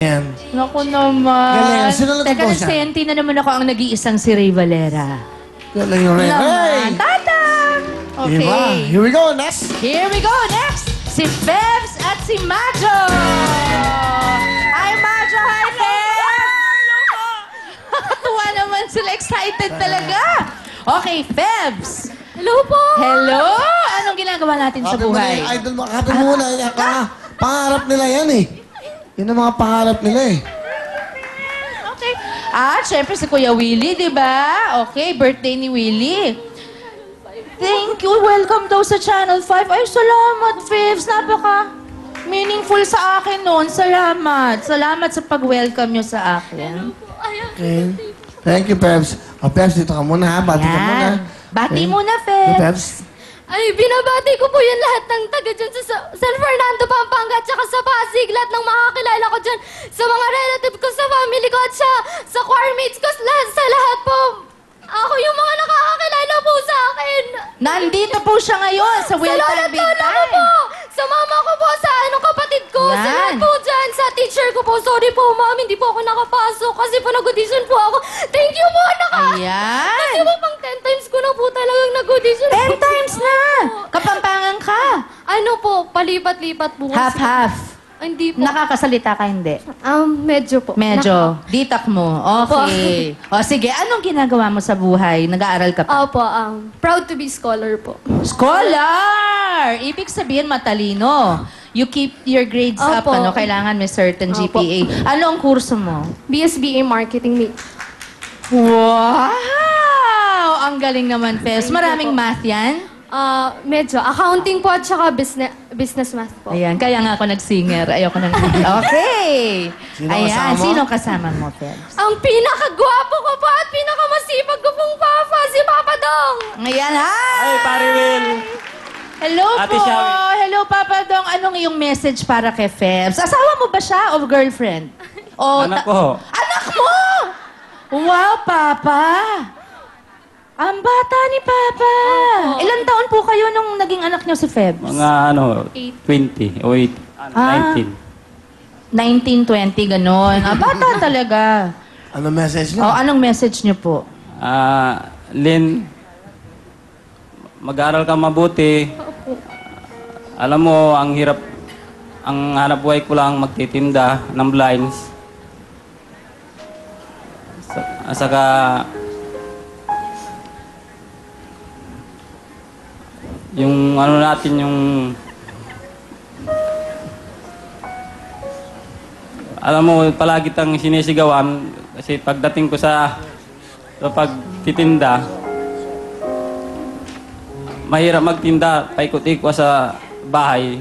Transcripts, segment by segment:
Yan. Naku naman. Galing. Sino na Teka, po siya? nagsenti na naman ako ang nag-iisang si Ray Valera. Galing yung Ray. Hey! Tatang! Okay. Diba? Here we go. Next. Here we go. Next, si Bebs at si Majo. Hi, Majo. Hi, Bebs. Nakatuwa naman sila. Excited talaga. Okay, Bebs. Hello po! Hello. Anong ginagawa natin sa Happy mo na buhay? yung idol mo. Happy mo na. Pangarap nila yan eh. Yan ang mga pangarap nila eh. Okay. Syempre si Kuya Willie, di ba? Okay, birthday ni Willie. Thank you. Welcome daw sa Channel 5. Ay, salamat, Fibs. Napaka meaningful sa akin noon. Salamat. Salamat sa pag-welcome nyo sa akin. Okay. Thank you, Peps. O, Peps, dito ka muna ha. Bati ka muna. Bati Okay. muna, Hey, Fibs. Peps. Ay, binabati ko po yan lahat ng taga dyan sa San Fernando, Pampanga, at saka sa Pasig. Lahat ng makakilala ko dyan. Sa mga relative ko, sa family ko, at sa choir mates ko, sa lahat po. Ako yung mga nakakakilala po sa akin. Nandito po siya ngayon sa Will Sa Time Big lola ko Time. po. Sa mama ko po, sa kapatid ko. Sa Yan. lahat po dyan. Sa teacher ko po. Sorry po, ma'am. Hindi po ako nakapasok kasi po nag-audition po ako. Thank you po, Kasi Ayan. po pang 10 times ko na po talagang nag-audition. 10 times na. Kapampangan ka. Ano po, palipat-lipat po. kasi. Half-half. Hindi po. Nakakasalita ka hindi? Medyo po. Medyo. Ditak mo. Okay. O sige, anong ginagawa mo sa buhay? Nag-aaral ka pa? Opo, proud to be scholar po. Scholar! Ibig sabihin matalino. You keep your grades up, Opo. ano? Kailangan may certain Opo. GPA. Ano ang kurso mo? BSBA Marketing. Wow! Ang galing naman, Pes. Maraming math yan? Medyo. Accounting po at saka business math po. Ayan, kaya nga ako nag-singer. Ayoko nang... Okay! Sino Ayan, kasama mo? sino kasama mo, Pes? Ang pinakagwapo ko po at pinakamasipag ko pong papa, si Papa Dong. Ayan, hi! Ay, pare Will. Hello Ate po! Shawi. Hello, Papa Dong. Anong iyong message para kay Febs? Asawa mo ba siya o girlfriend? O Anak ko. Anak mo! Wow, Papa! Ang bata ni Papa! Opo. Ilang taon po kayo nung naging anak niyo si Febs? Mga 8. 20 o 19. 19, 20, ganon. Bata talaga. Ano message O, niyo? anong message niyo po? Lynn, mag-aral ka mabuti. Alam mo, ang hirap, ang hanap buhay ko lang magtitinda ng blinds. Saka, yung ano natin, yung alam mo, palagi tang sinisigawan kasi pagdating ko sa pagtitinda, mahirap magtinda, paikot-ikot sa bahay.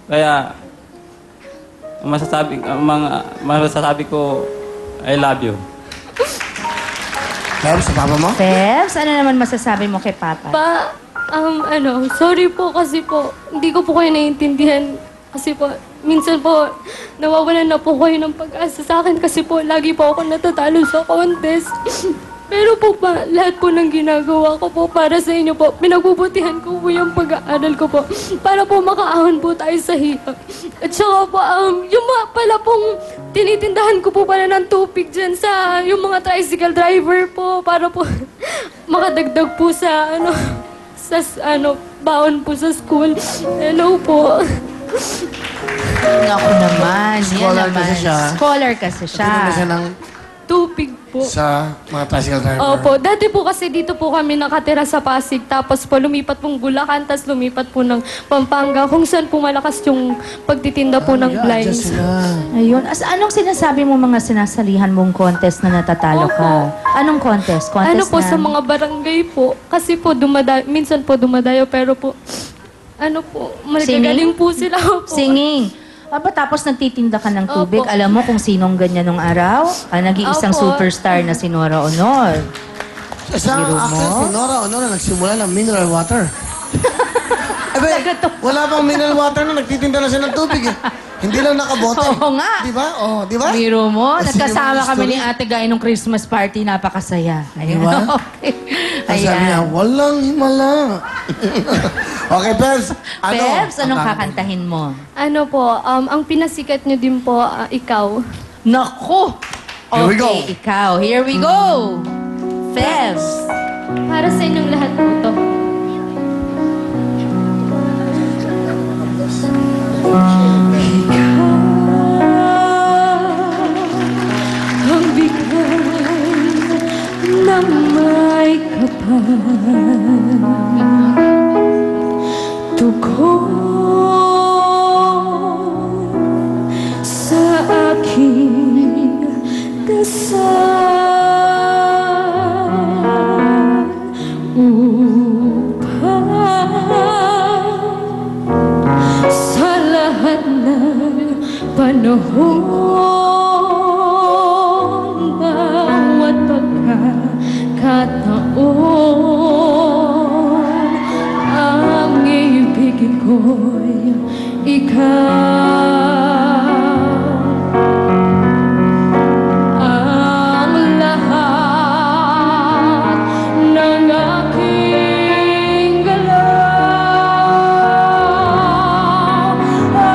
Kaya, masasabi ko, I love you. Peps, sa papa mo? Febs, ano naman masasabi mo kay Papa? Sorry po kasi po, hindi ko po kayo naiintindihan. Kasi po, minsan po, nawawalan na po kayo ng pag-asa sa akin kasi po, lagi po ako natatalo sa contest. Pero po pa, lahat po ng ginagawa ko po para sa inyo po, pinagbubutihan ko po yung pag-aaral ko po para po makaahon po tayo sa hirap. At saka po, yung mga pala pong tinitindahan ko po pala ng tupig dyan sa yung mga tricycle driver po para po makadagdag po sa baon po sa school. Hello po. Naku naman. Yan Scholar naman. kasi siya. Scholar kasi siya. Tinanda siya ng Tupig po. sa mga tricycle driver. Opo, dati po kasi dito po kami nakatira sa Pasig, tapos po lumipat pong Bulacan, tapos lumipat po ng Pampanga, kung saan po malakas yung pagtitinda po ng blinds. Adjust sila. Ayun. Anong sinasabi mo mga sinasalihan mong contest na natatalo ka? Anong contest? Contest Ano po na? sa mga barangay po, kasi po minsan po dumadayo, pero po, magagaling po sila po. Singing. Tapos nagtitinda ka ng tubig. Opo. Alam mo kung sinong ganyan nung araw? Nag-iisang Opo. superstar na si Nora Honor. Isang Biro mo? actress si Nora Honor na nagsimula ng mineral water. Abe, wala pang mineral water na nagtitinda na siya ng tubig eh. Hindi lang nakabote. Oo nga. Di ba? Oh, di ba? Biro mo, Kasi nagkasama yung kami ni history. Ate Guy nung Christmas party, napakasaya. Ayan. Diba? Okay. Tapos sabi niya, Ayan. walang himala. Okay, Pebs. Ano? Pebs, anong kakantahin mo? Ano po, ang pinasikat niyo din po, ikaw. Naku! Here we go. Okay, ikaw. Here we go. Pebs. Para sa inyong lahat po to. Ang bigay na may kapal, tugon sa aking dasal upang sa lahat ng panahon, bawat pagkakataon, ang ibigin ko'y ikaw. Ang lahat ng aking galaw, ang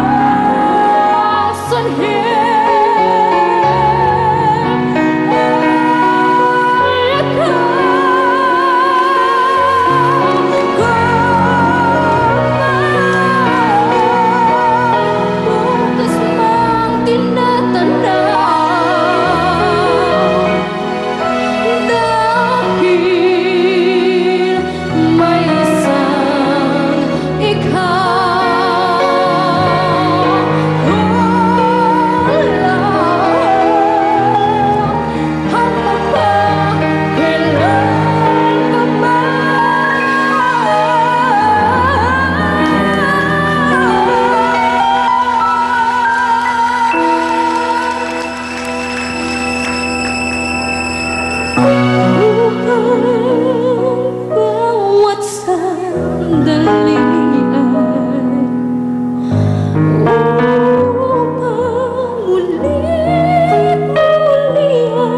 sanhin ay bukas mang tinatanaw, dahil may isang ikaw. Hanggang kailan pa upang bawat sandali ay upang muli ang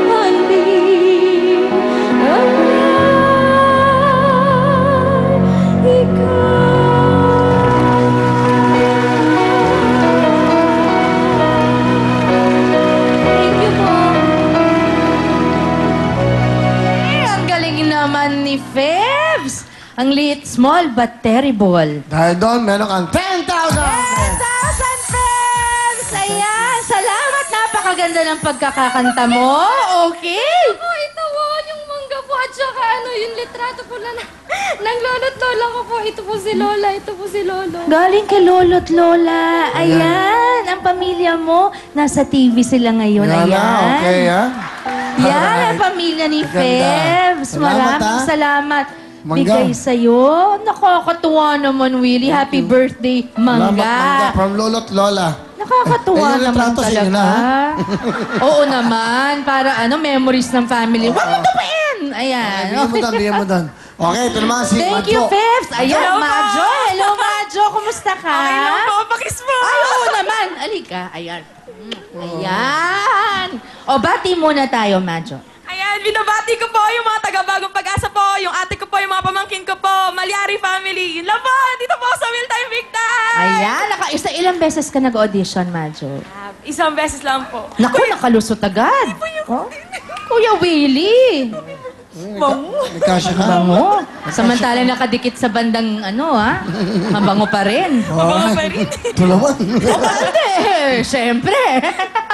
mahalin ay Thank you po. Ang galing naman ni Pebs. Ang liit, small, but terrible. Dahil doon, meron kang 10,000! 10,000 Pebs! Ayan, salamat. Napakaganda ng pagkakakanta mo. Okay. Po, ito po, yung mangga po, at saka yung litrato po ng lolo't lola ko po. Ito po si Lola, ito po si Lolo. Galing kay Lolo't Lola. Ayan, ang pamilya mo. Nasa TV sila ngayon. Yan na, Ayan. okay, ha? Yan ang pamilya ni Maganda. Pebs. Salamat, Maraming ha? salamat. Mangga. Bigay sa'yo. Nakakatuwa naman, Willie. Happy birthday, Salamat, Mangga. Mangga. From Lolo't Lola. Nakakatuwa Eh, yung naman retrato sa inyo talaga. na, ha? Oo naman. Para memories ng family. Huwag mo tupain! Ayan. Bigyan mo doon, bigyan mo doon. Okay, ito naman si Thank you, Madjo. Pebs. Ayan, Hello po. Madjo. Hello, Madjo. Kumusta ka? Okay lang po, pakis mo. Ay, oo naman. Alika. Ayan. Ayan. O, bati muna tayo, Madjo. Ayan, binabati ko po yung mga taga-bagong pag-asa po, yung ate ko po, yung mga pamangkin ko po, Malyari family. Yun lang po, dito po sa Meal Time Big Time. Ayan. Ilang beses ka nag-audition, Madjo? Isang beses lang po. Naku, nakalusot agad. Oh? Kuya Willie. Nagkasya ka? Bango. Samantala nakadikit sa bandang mabango pa rin. Mabango pa rin. Ito naman. Hindi, siyempre.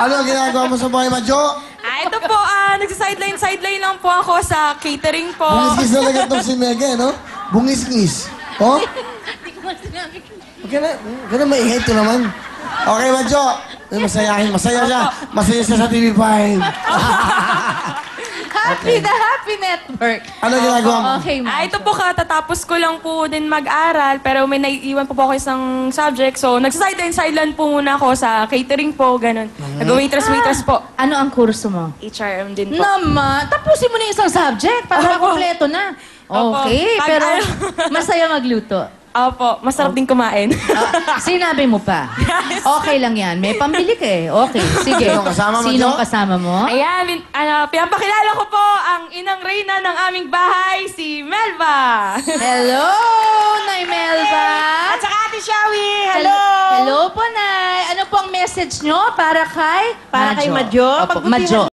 Ano ang ginagawa mo sa buhay, Madjo? Ito po, nagsa-sideline lang po ako sa catering po. Bungis-ngis talaga itong si Mega, no? Bungis-ngis. Oh? Huwag ka na maingay ito naman. Okay, Madjo. Masaya siya. Masaya siya sa TV5. Happy, the Happy Network. Ano ginagawa mo? Okay, ma'am. Ito po katatapos ko lang po din mag-aral, pero may naiiwan po ako isang subject. So, nagsa-sideline po muna ako sa catering po, ganun. Nag-waitress po. Ano ang kurso mo? HRM din po. Naman, tapusin mo na yung isang subject para Opo. kompleto na. Opo. Okay, Pag- pero masaya magluto. Opo, masarap din kumain. Sinabi mo pa. Okay lang yan. May pambili ka eh. Okay, sige. Sinong kasama mo, Sinong Jo? kasama mo? Ayan, pinapakilala ko po ang inang reyna ng aming bahay, si Melba. Hello, Nay Melba. At saka Ate Shawi, Hello po, Nay. Ano po ang message nyo para kay? Para kay Madjo. Opo, Pagbutihan Madjo.